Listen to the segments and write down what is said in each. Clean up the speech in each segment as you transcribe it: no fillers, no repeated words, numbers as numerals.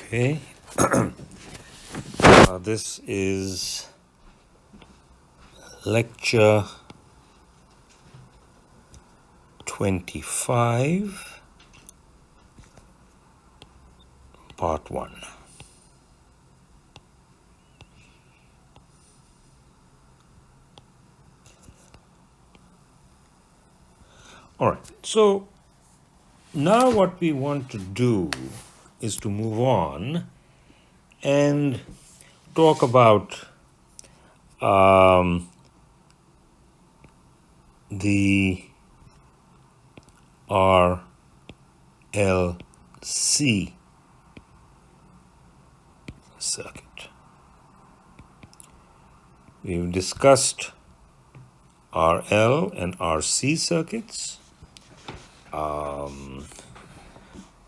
Okay, this is lecture 25, part 1. All right, so now what we want to do is to move on and talk about the RLC circuit. We've discussed RL and RC circuits,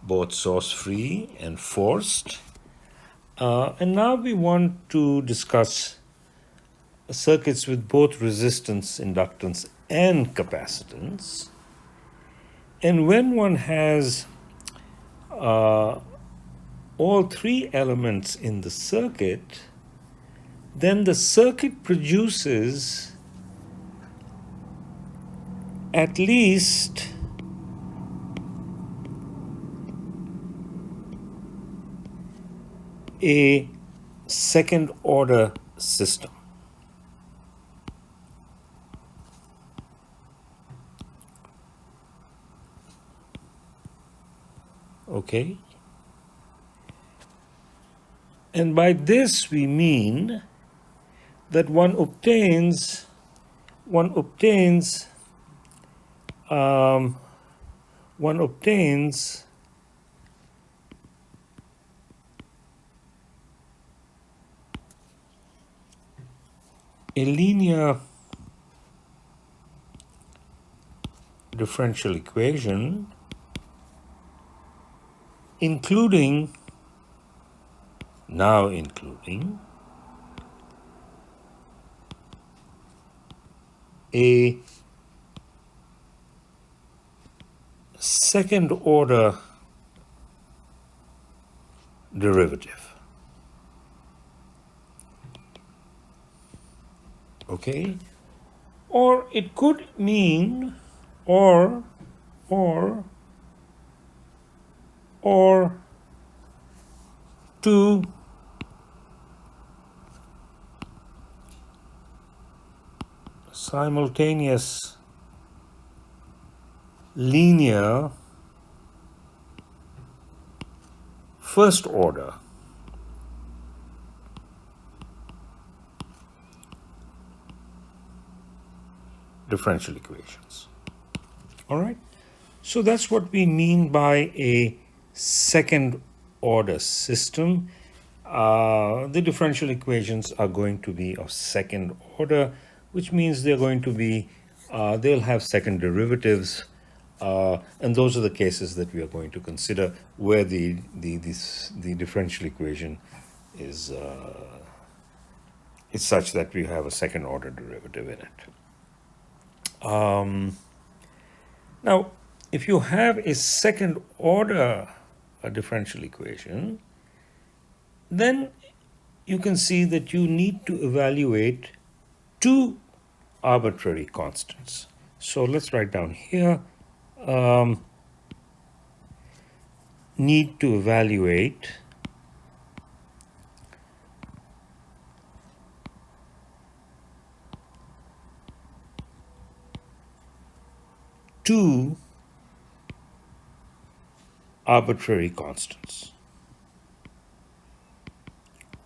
both source-free and forced. And now we want to discuss circuits with both resistance, inductance, and capacitance. And when one has all three elements in the circuit, then the circuit produces at least a second order system. Okay? And by this we mean that one obtains a linear differential equation including a second order derivative. Okay? Or it could mean or two simultaneous linear first order differential equations. All right? So that's what we mean by a second order system. The differential equations are going to be of second order, which means they're going to be, they'll have second derivatives, and those are the cases that we are going to consider where the differential equation is such that we have a second order derivative in it. Now, if you have a second order differential equation, then you can see that you need to evaluate two arbitrary constants. So let's write down here, need to evaluate two arbitrary constants.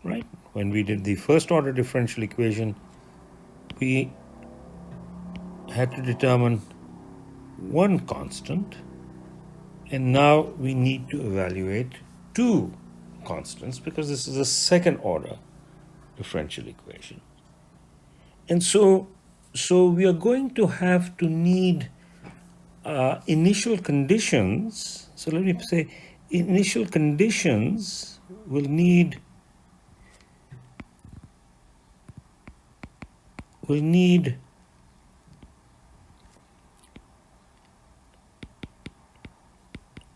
Right? When we did the first order differential equation, we had to determine one constant, and now we need to evaluate two constants because this is a second order differential equation. And so we are going to have to need initial conditions. So let me say initial conditions will need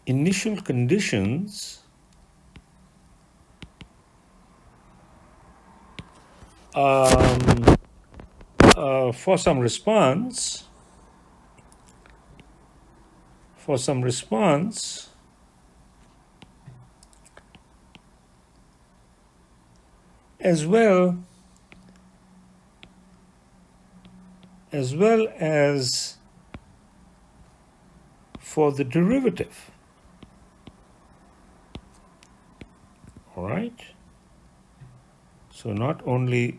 initial conditions um, for some response, as well as for the derivative. All right. So not only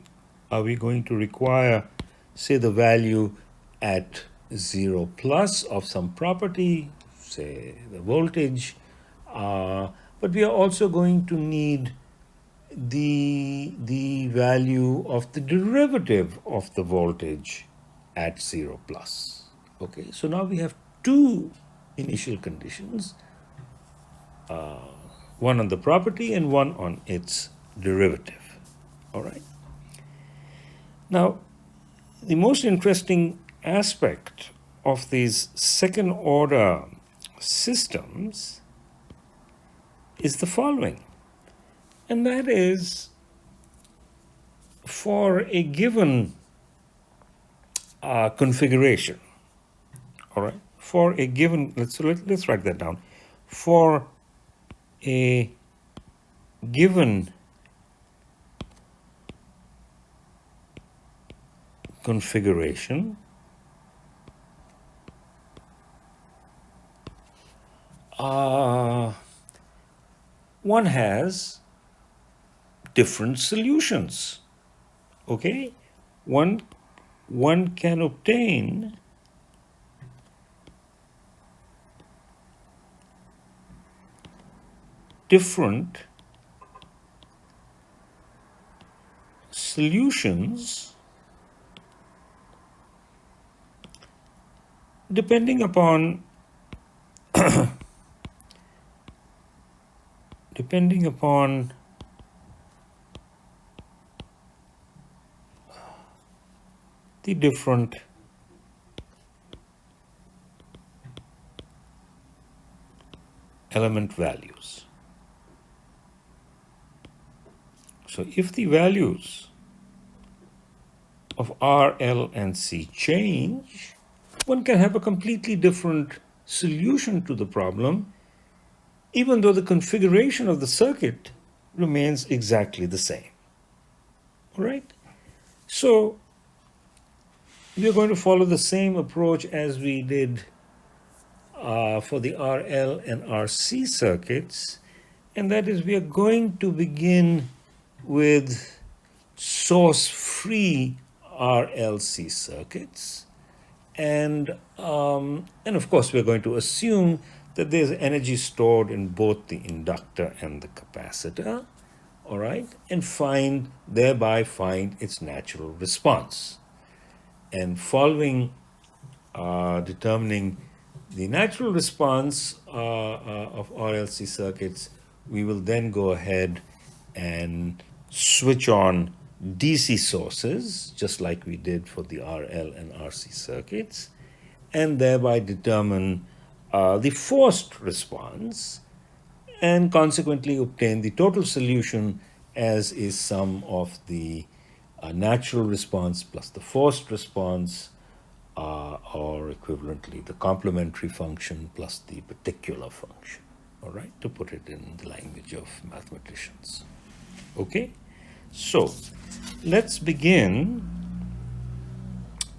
are we going to require, say, the value at 0 plus of some property, say the voltage, but we are also going to need the value of the derivative of the voltage at 0 plus. Okay, so now we have two initial conditions, one on the property and one on its derivative. All right. Now, the most interesting aspect of these second order systems is the following, and that is for a given configuration. All right, for a given, let's write that down. For a given configuration, one has different solutions. Okay, one can obtain different solutions depending upon the different element values. So if the values of R, L, and C change, one can have a completely different solution to the problem, even though the configuration of the circuit remains exactly the same. All right? So we are going to follow the same approach as we did for the RL and RC circuits, and that is we are going to begin with source-free RLC circuits, and of course we're going to assume that there's energy stored in both the inductor and the capacitor, all right, and thereby find its natural response. And following determining the natural response of RLC circuits, we will then go ahead and switch on DC sources, just like we did for the RL and RC circuits, and thereby determine the forced response, and consequently obtain the total solution as is sum of the natural response plus the forced response, or equivalently the complementary function plus the particular function, all right, to put it in the language of mathematicians. Okay, so let's begin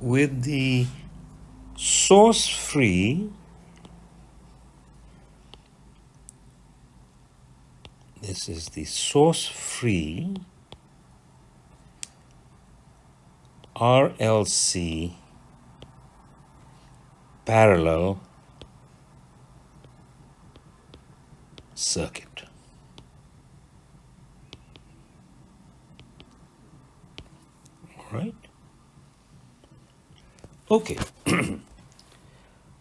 with the source-free, this is the source-free RLC parallel circuit. All right. Okay.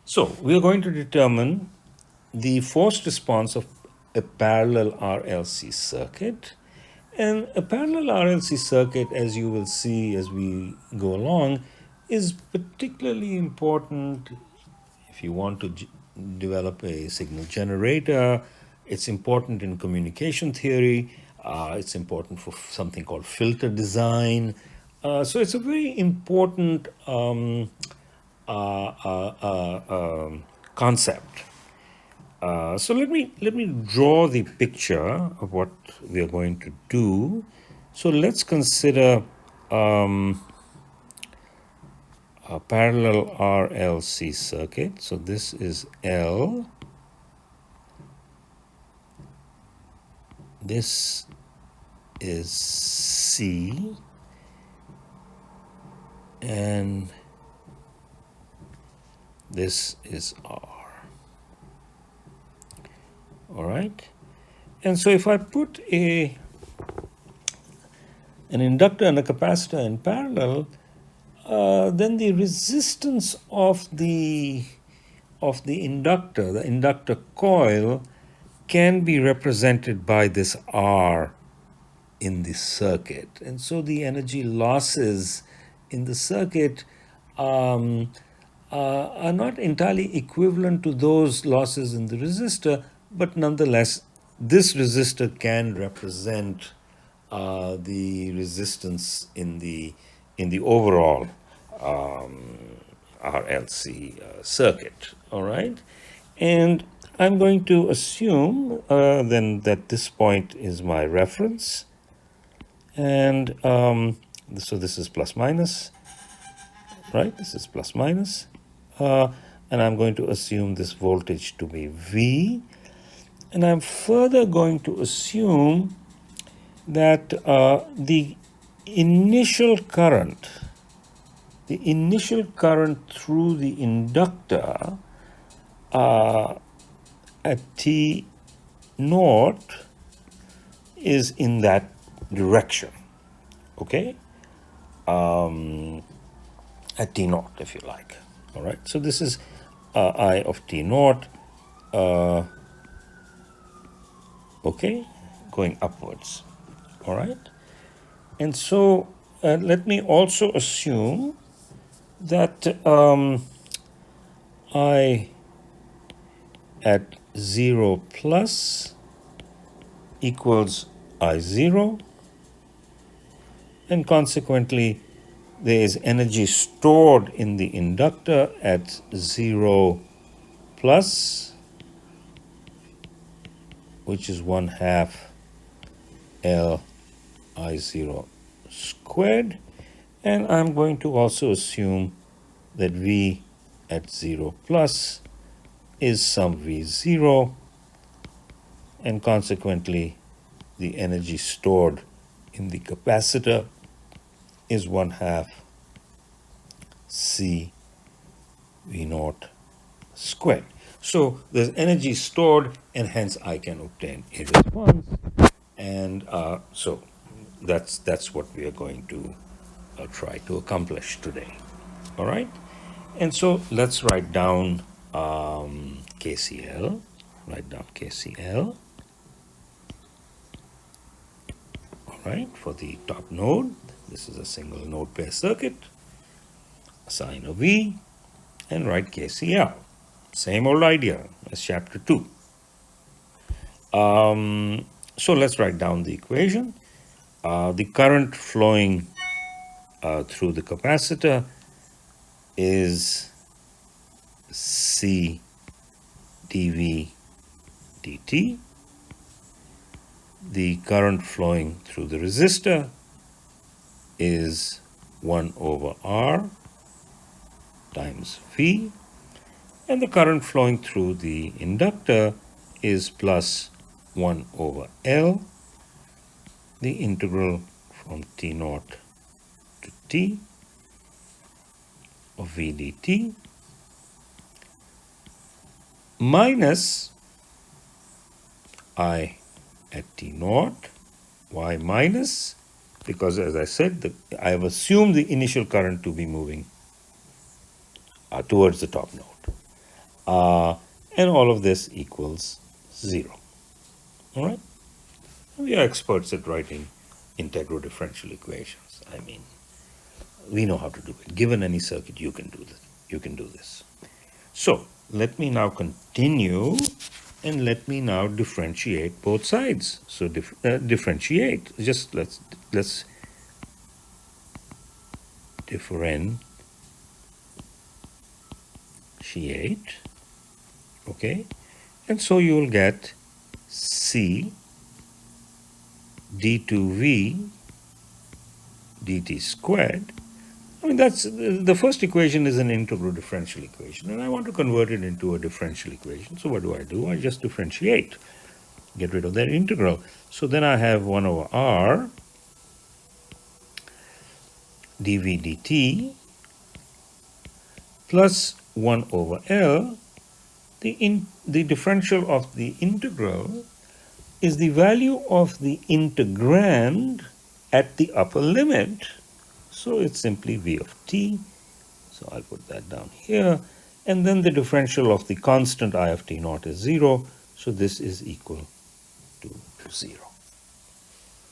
So we are going to determine the forced response of a parallel RLC circuit. And a parallel RLC circuit, as you will see as we go along, is particularly important if you want to develop a signal generator. It's important in communication theory. It's important for something called filter design. So it's a very important concept. So let me draw the picture of what we are going to do. So let's consider a parallel RLC circuit. So this is L. This is C. And this is R. All right. And so if I put an inductor and a capacitor in parallel, then the resistance of the inductor coil, can be represented by this R in the circuit. And so the energy losses in the circuit are not entirely equivalent to those losses in the resistor, but nonetheless, this resistor can represent the resistance in the overall RLC circuit. All right, and I'm going to assume then that this point is my reference, and so this is plus minus, right? This is plus minus, and I'm going to assume this voltage to be V, and I'm further going to assume that the initial current through the inductor at T naught is in that direction, okay? At T naught, if you like. All right, so this is I of T naught, okay, going upwards. All right, and so let me also assume that I at 0 plus equals I0, and consequently there is energy stored in the inductor at 0 plus, which is 1/2 L I0 squared, and I'm going to also assume that V at 0 plus is some V0, and consequently the energy stored in the capacitor is 1/2 C V naught squared. So there's energy stored, and hence I can obtain a response, and so that's what we are going to try to accomplish today. All right, and so let's write down KCL. Write down KCL. All right, for the top node, this is a single node pair circuit. Assign a V and write KCL. Same old idea as chapter 2. So let's write down the equation. The current flowing through the capacitor is C dV dt. The current flowing through the resistor is 1 over R times V, and the current flowing through the inductor is plus 1 over L, the integral from T naught to T of V dt, minus I at T naught. Why minus? Because, as I said, I have assumed the initial current to be moving towards the top node. And all of this equals 0. All right? We are experts at writing integral differential equations. I mean, we know how to do it. Given any circuit, you can do this. So let me now continue And let me now differentiate both sides. So differentiate. Just let's differentiate. Okay, and so you will get C d2v dt squared. I mean, that's the first equation is an integral differential equation, and I want to convert it into a differential equation. So what do? I just differentiate, get rid of that integral. So then I have 1 over r dv dt plus 1 over L. The differential of the integral is the value of the integrand at the upper limit. So it's simply v of t. So I'll put that down here. And then the differential of the constant I of t naught is 0. So this is equal to 0.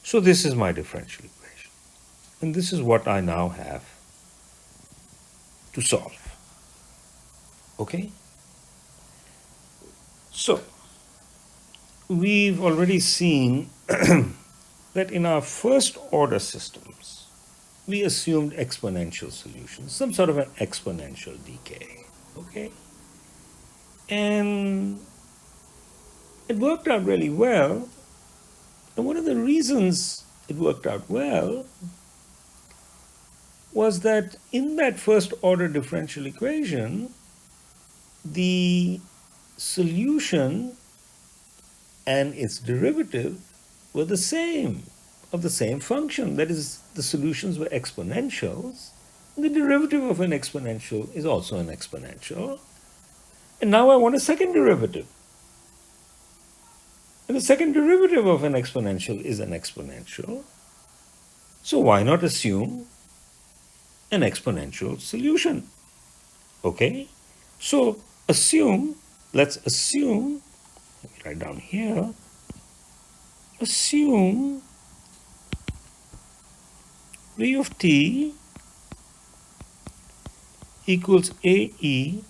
So this is my differential equation. And this is what I now have to solve. Okay? So, we've already seen that in our first order systems, we assumed exponential solutions, some sort of an exponential decay. Okay? And it worked out really well. And one of the reasons it worked out well was that in that first order differential equation, the solution and its derivative were the same, of the same function. That is, the solutions were exponentials. The derivative of an exponential is also an exponential. And now I want a second derivative. And the second derivative of an exponential is an exponential. So why not assume an exponential solution? Okay? So let's assume, let me write down here, assume v of t equals ae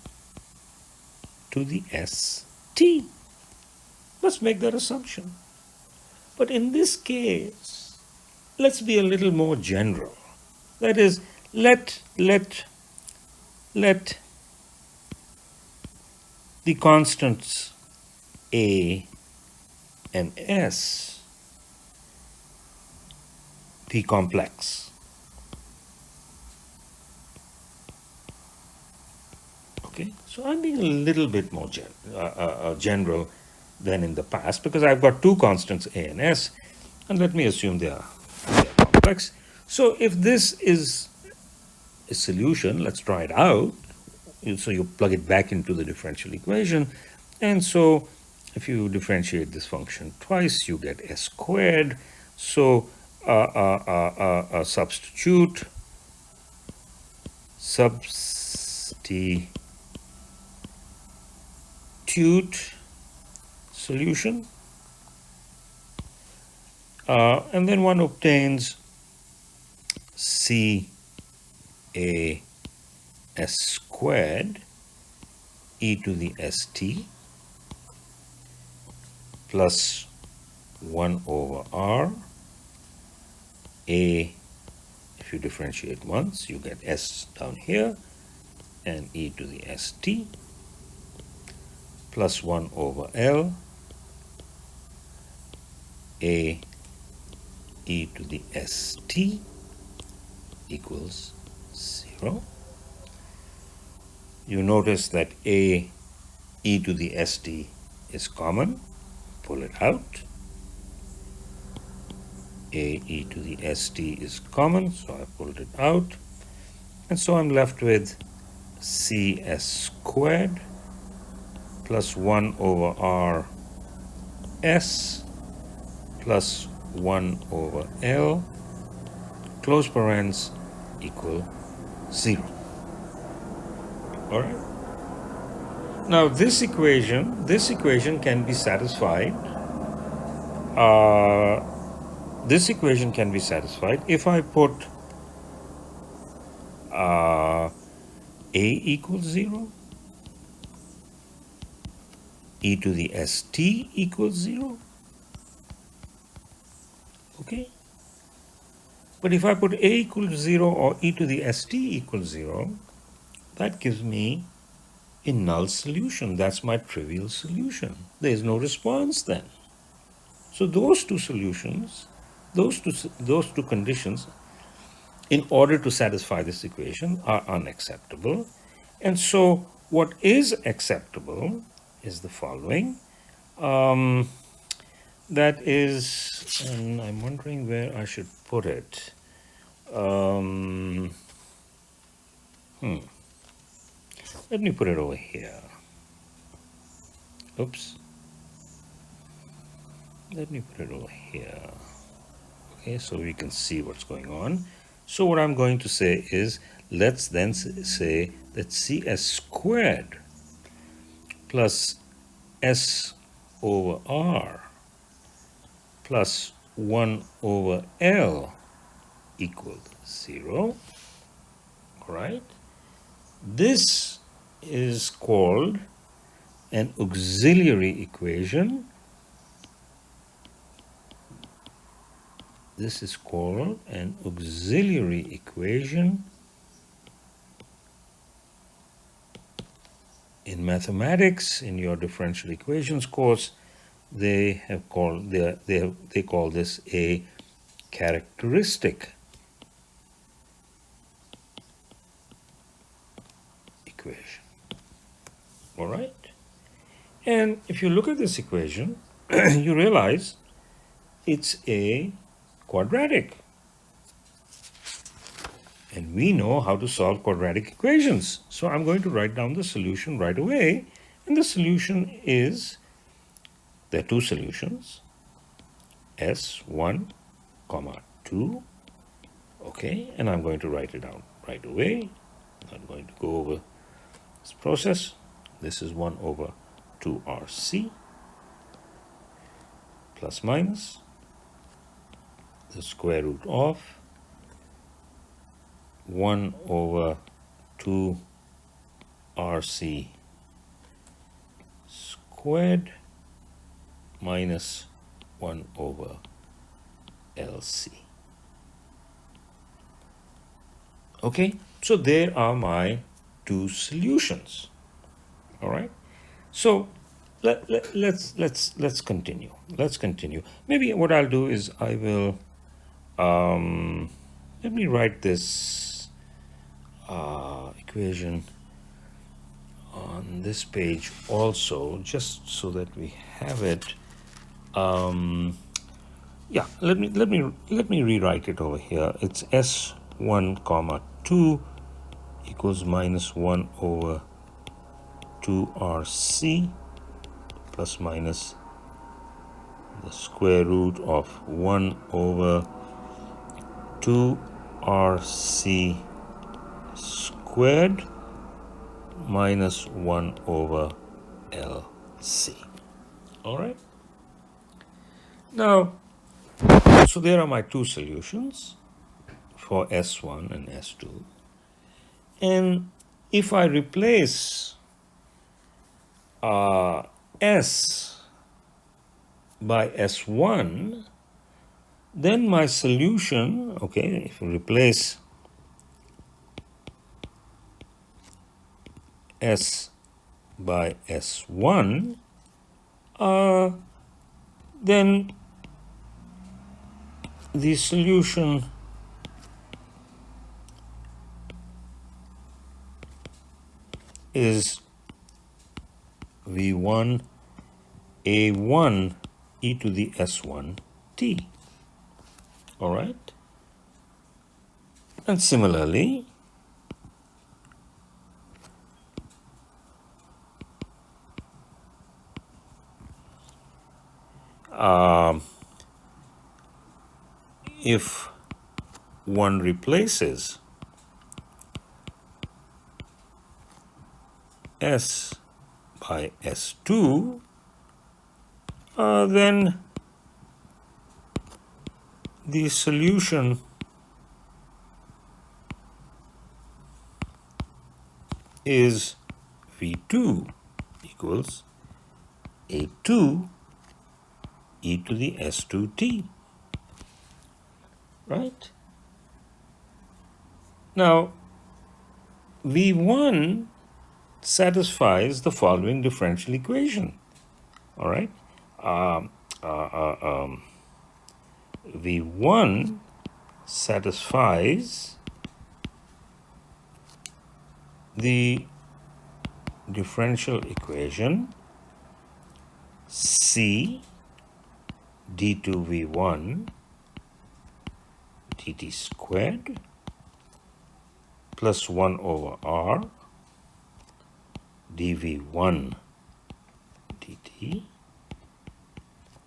to the st. Let's make that assumption. But in this case, let's be a little more general. That is, let the constants a and s be complex. Okay, so I'm being a little bit more general than in the past because I've got two constants a and s, and let me assume they are complex. So if this is a solution, let's try it out. So you plug it back into the differential equation, and so if you differentiate this function twice, you get s squared. So substitute solution, and then one obtains c a s squared e to the st plus 1 over r a. If you differentiate once, you get s down here, and e to the st plus 1 over L a e to the st equals 0. You notice that a e to the st is common. Pull it out. A e to the st is common, so I pulled it out. And so I'm left with cs squared plus 1 over r s plus 1 over L, close parens, equal 0. All right. Now this equation can be satisfied. This equation can be satisfied if I put a equals 0 e to the st equals 0. Okay? But if I put a equals 0 or e to the st equals 0, that gives me a null solution. That's my trivial solution. There is no response then. So those two solutions, those two conditions, in order to satisfy this equation, are unacceptable. And so what is acceptable is the following. That is, and I'm wondering where I should put it. Let me put it over here. Oops. Let me put it over here. Okay, so we can see what's going on. So what I'm going to say is, let's then say that cs squared plus s over r plus 1 over L equals 0. All right? This is called an auxiliary equation. This is called an auxiliary equation. In mathematics, in your differential equations course, they call this a characteristic equation. All right? And if you look at this equation, you realize it's a quadratic. And we know how to solve quadratic equations. So I'm going to write down the solution right away. And the solution is, there are two solutions, S1, 2. Okay, and I'm going to write it down right away. I'm going to go over this process. This is 1 over 2RC plus minus the square root of 1 over 2RC squared minus 1 over LC. Okay, so there are my two solutions. All right, so let's continue. Let's continue. Maybe what I'll do is I will let me write this equation on this page also, just so that we have it. Yeah, let me rewrite it over here. It's S1, 2 equals minus 1 over 2RC plus minus the square root of 1 over 2RC squared minus 1 over LC. All right? Now, so there are my two solutions for S1 and S2. And if I replace S by S1, then my solution, okay, if you replace S by S1, then the solution is V1 A1 e to the S1 t. All right? And similarly, if one replaces S by S2, then the solution is V2 equals A2 e to the S2t, right? Now, V1 satisfies the following differential equation, all right? V1 satisfies the differential equation C d2v1 dt squared plus 1 over r dv1 dt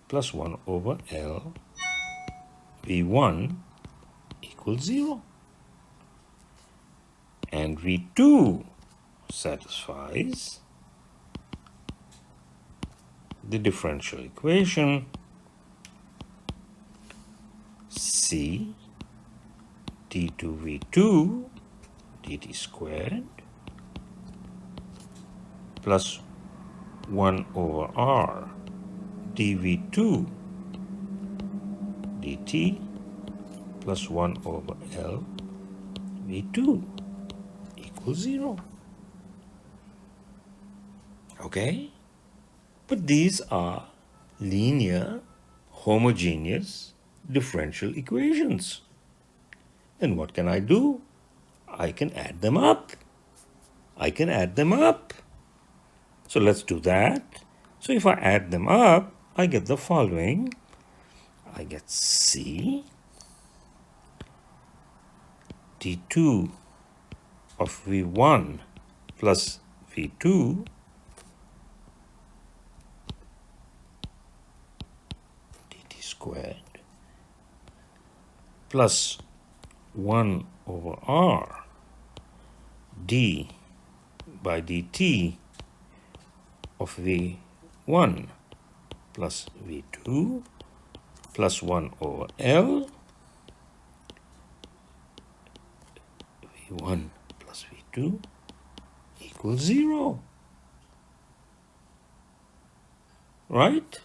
plus 1 over L V1 equals 0. And V2 satisfies the differential equation C d2v2 dt squared plus 1 over r dv2 dt plus 1 over L v2 equals 0. Okay? But these are linear, homogeneous differential equations. And what can I do? I can add them up. So let's do that. So if I add them up, I get the following. I get C d2 of V1 plus V2 dt squared plus 1 over r d by dt of V1 plus V2 plus 1 over L V1 plus V2 equals 0. Right?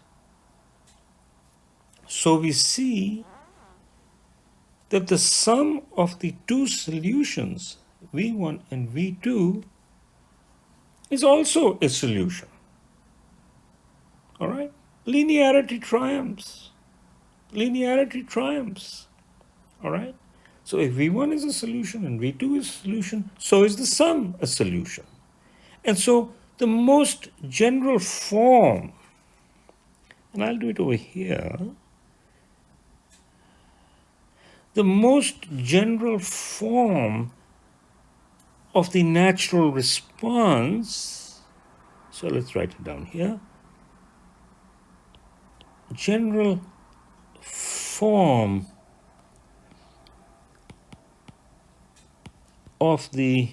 So we see that the sum of the two solutions, V1 and V2, is also a solution. All right? Linearity triumphs. All right? So if V1 is a solution and V2 is a solution, so is the sum a solution. And so the most general form, and I'll do it over here, the most general form of the natural response, so let's write it down here, general form of the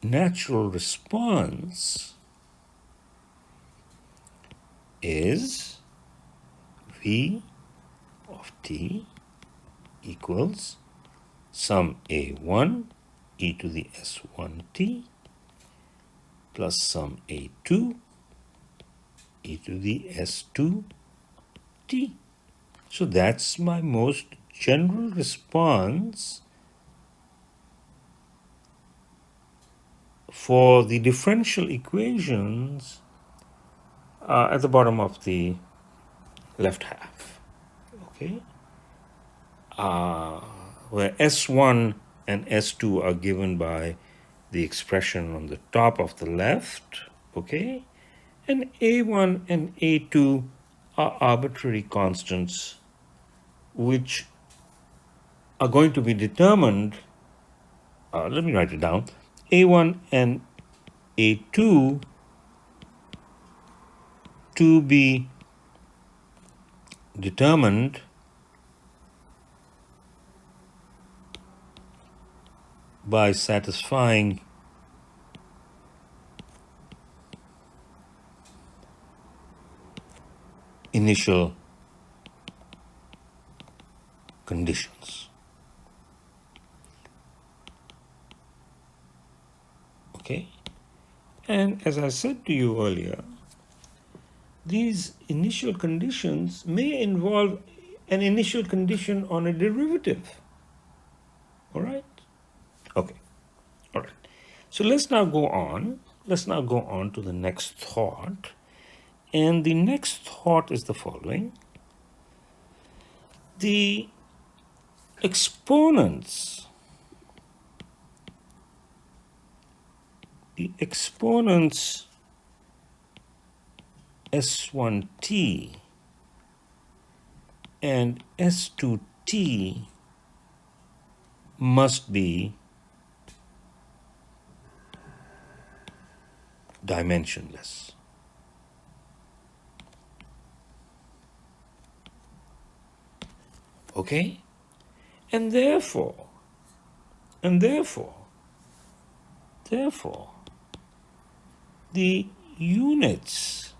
natural response is V of t equals sum A1 e to the S1t plus sum A2 e to the S2t. So that's my most general response for the differential equations at the bottom of the left half. Okay? Where S1 and S2 are given by the expression on the top of the left, okay? And A1 and A2 are arbitrary constants which are going to be determined, let me write it down, A1 and A2 to be determined by satisfying initial conditions. Okay? And as I said to you earlier, these initial conditions may involve an initial condition on a derivative. All right? Okay. All right. So let's now go on. Let's now go on to the next thought. And the next thought is the following. The exponents S1t and S2t must be dimensionless. Okay? And therefore, the units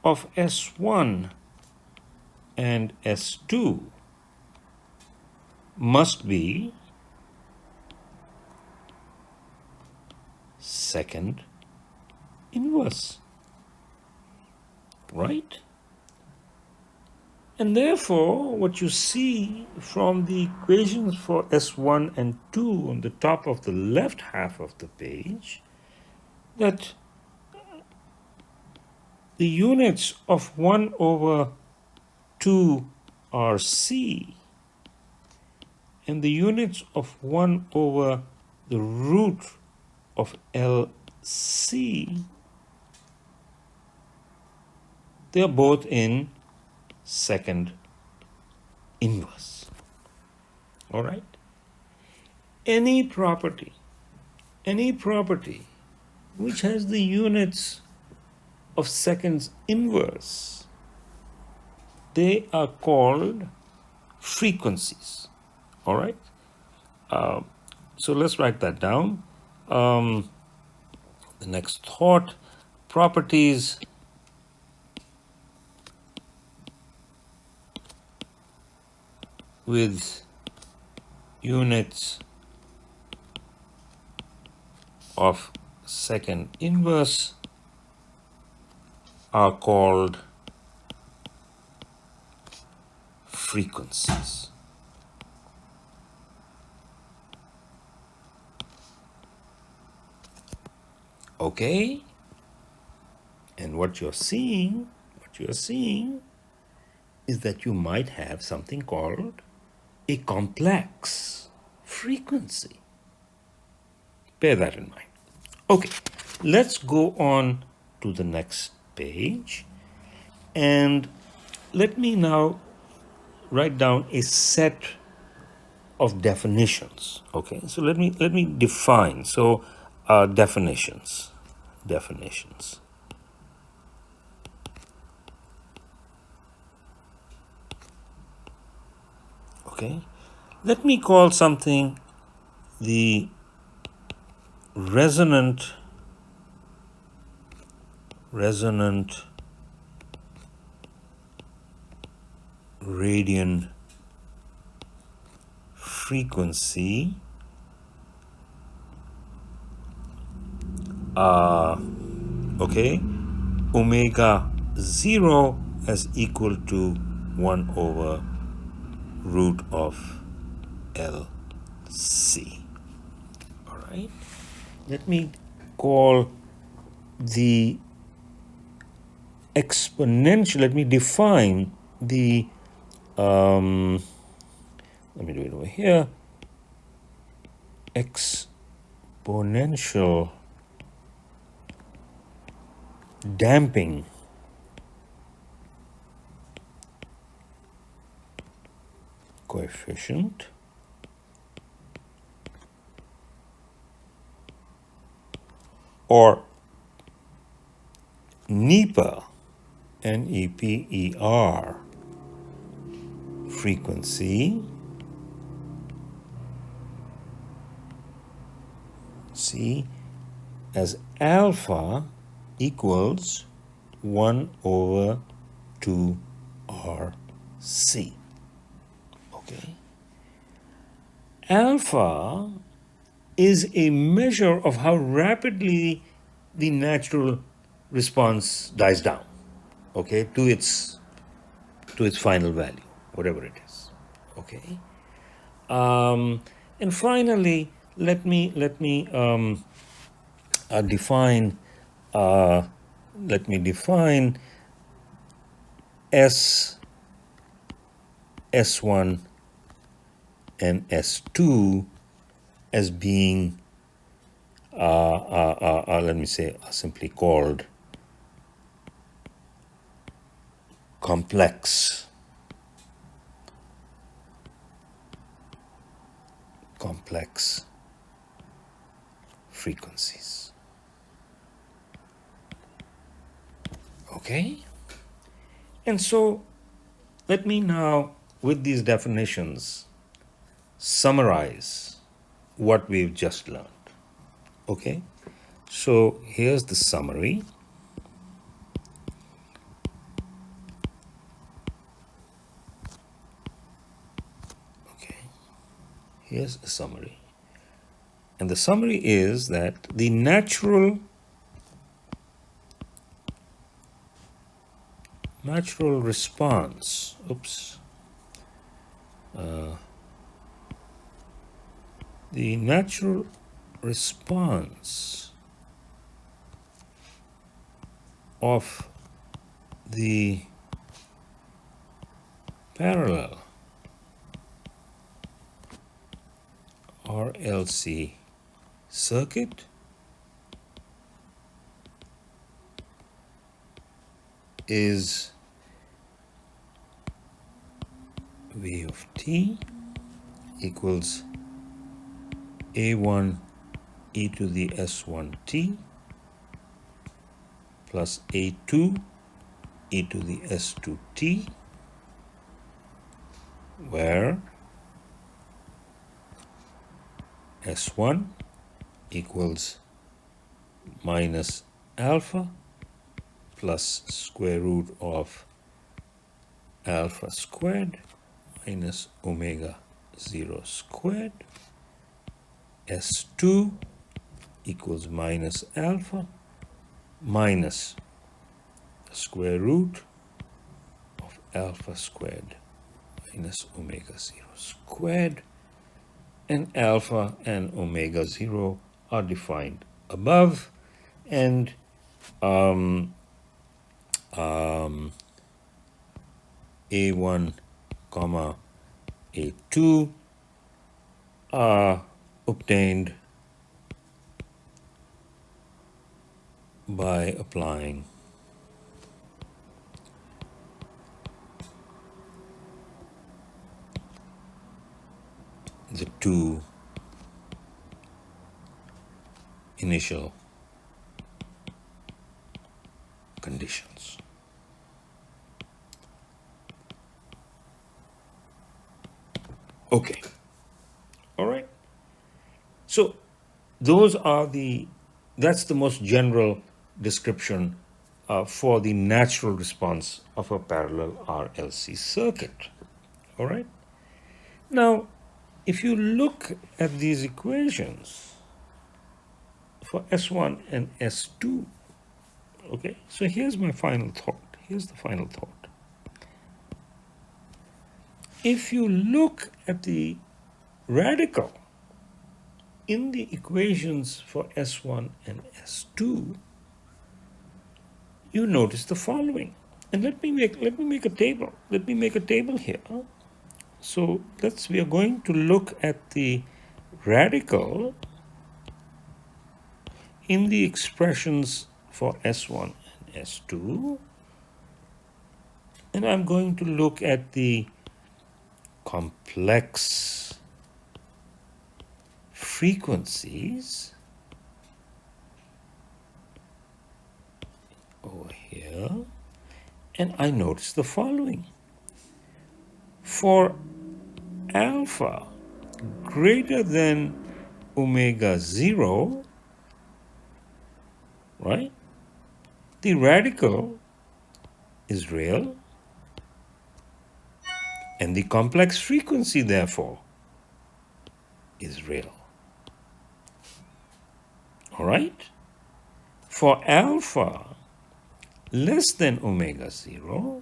of S1 and S2 must be second inverse, right? And therefore, what you see from the equations for S1 and 2 on the top of the left half of the page, that the units of 1 over 2 are C, and the units of 1 over the root of LC, they are both in second inverse. All right? Any property which has the units of seconds inverse, they are called frequencies. All right? So let's write that down. The next thought, properties with units of second inverse are called frequencies. Okay? And what you're seeing is that you might have something called a complex frequency. Bear that in mind. Okay, let's go on to the next page, and let me now write down a set of definitions. Okay, so let me define. So definitions. Okay, let me call something the resonant radian frequency okay, omega 0 as equal to 1 over root of LC. All right, let me call the exponential, let me define the let me do it over here, exponential damping coefficient or NEPER, NEPER frequency C as alpha equals 1 over 2 RC. Okay. alpha is a measure of how rapidly the natural response dies down, okay, to its final value, whatever it is, okay. And finally, let me define let me define S1 and S2 as being let me say simply called complex frequencies. Okay? And so let me now, with these definitions, summarize what we've just learned. Okay? So here's the summary. Okay. Here's the summary. And the summary is that the natural response, the natural response of the parallel RLC circuit is V of t equals A1 e to the S1t plus A2 e to the S2t, where S1 equals minus alpha plus square root of alpha squared minus omega 0 squared. S2 equals minus alpha minus the square root of alpha squared minus omega 0 squared. And alpha and omega 0 are defined above, and A1 comma A2 are obtained by applying the two initial conditions. Okay. All right. So that's the most general description for the natural response of a parallel RLC circuit. All right. Now, if you look at these equations for S1 and S2, okay, so here's my final thought. Here's the final thought. If you look at the radical in the equations for S1 and S2, you notice the following. And let me make a table. Let me make a table here. So we are going to look at the radical in the expressions for S1 and S2, and I'm going to look at the complex frequencies over here, and I notice the following. For alpha greater than omega 0, right, the radical is real, and the complex frequency, therefore, is real. All right? For alpha less than omega 0,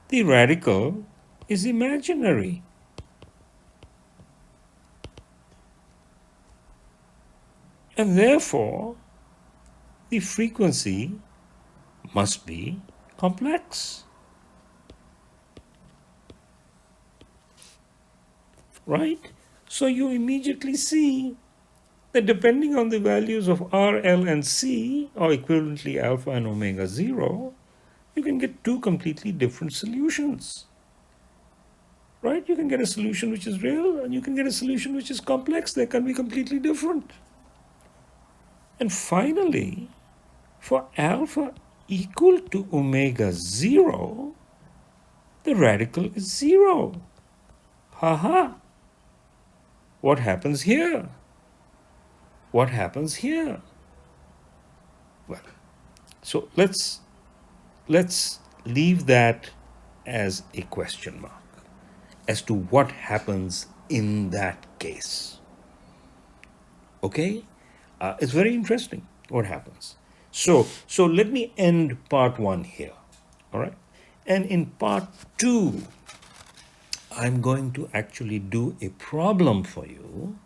the radical is imaginary. And therefore, the frequency must be complex. Right? So you immediately see that depending on the values of R, L, and C, or equivalently alpha and omega 0, you can get two completely different solutions. Right? You can get a solution which is real, and you can get a solution which is complex. They can be completely different. And finally, for alpha equal to omega 0, the radical is 0. Ha. What happens here? What happens here? Well, so let's leave that as a question mark as to what happens in that case. Okay? It's very interesting what happens. So let me end part 1 here. All right? And in part 2, I'm going to actually do a problem for you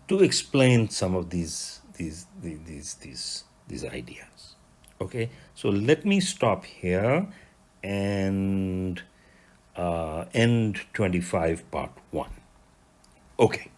to explain some of these ideas. Okay, so let me stop here and end 25 part 1. Okay.